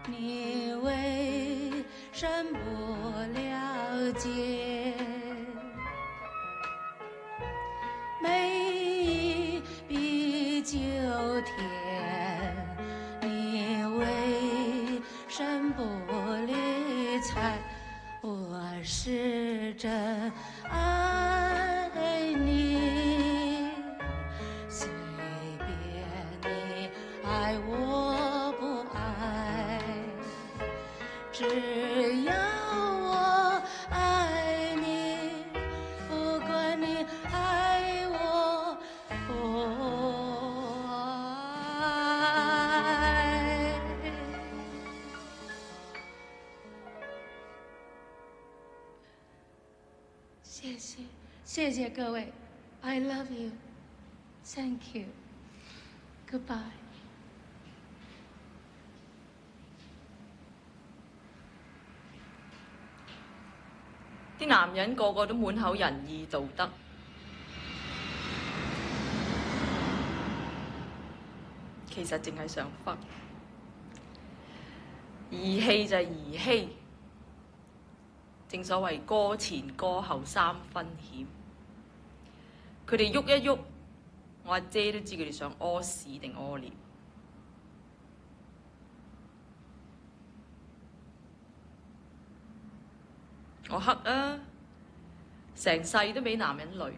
你为什不了解？每一笔酒甜，你为什不理睬？我是真爱你，随便你爱我不爱，只要我爱你，不管你爱我不爱。谢谢，谢谢各位。I love you. Thank you. Goodbye. 啲男人個個都滿口仁義道德，其實淨係想忽。義氣就係兒戲，正所謂歌前歌後三分險。佢哋喐一喐，我阿姐都知佢哋想屙屎定屙尿。我黑啊，成世都俾男人累。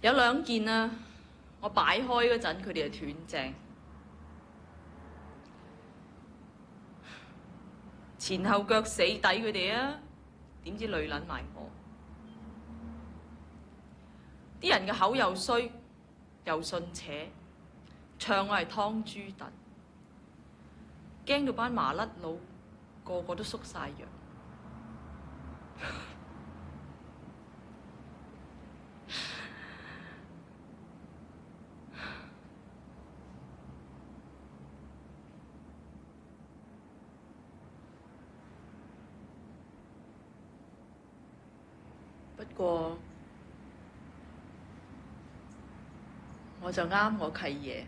有兩件啊，我擺開嗰陣，佢哋就斷正。前後腳死抵佢哋啊，點知累撚埋我。啲人嘅口又衰，又信邪，唱我係湯豬燉，驚到班麻甩佬個個都縮晒藥。不過我就啱我契爺，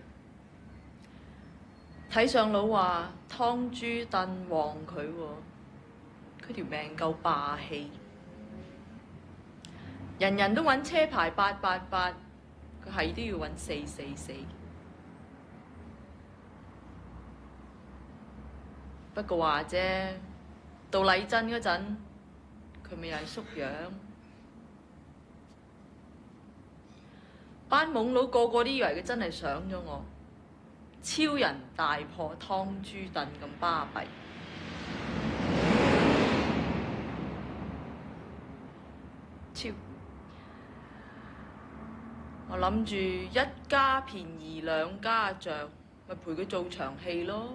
睇相佬話湯豬燉旺佢喎，佢條命夠霸氣，人人都揾車牌888，佢係都要揾444。不過話啫，到禮真嗰陣，佢咪又係縮樣。班懵佬個個都以為佢真係想咗我，超人大破湯豬燉咁巴閉。超！我諗住一家便宜兩家着，咪陪佢做場戲咯。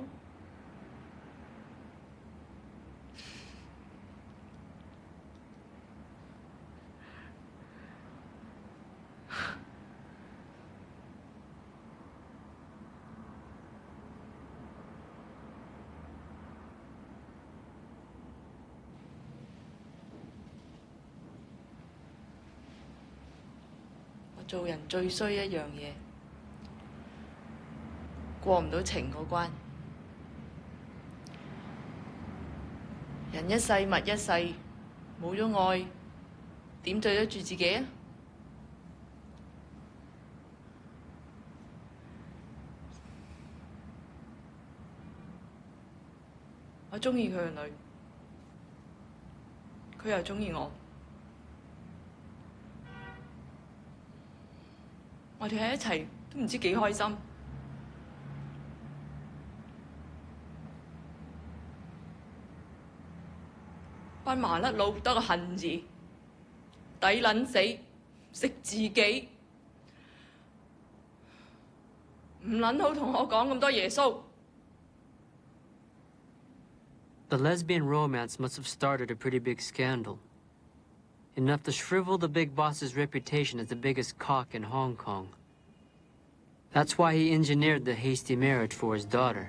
做人最衰一樣嘢，過唔到情嗰關。人一世物一世，冇咗愛，點對得住自己啊？我鍾意佢個女，佢又鍾意我。我哋喺一齊都唔知幾開心。班麻甩佬得個恨字，抵撚死，食自己，唔撚好同我講咁多耶穌。The lesbian romance must have started a pretty big scandal. Enough to shrivel the big boss's reputation as the biggest cock in Hong Kong. That's why he engineered the hasty marriage for his daughter.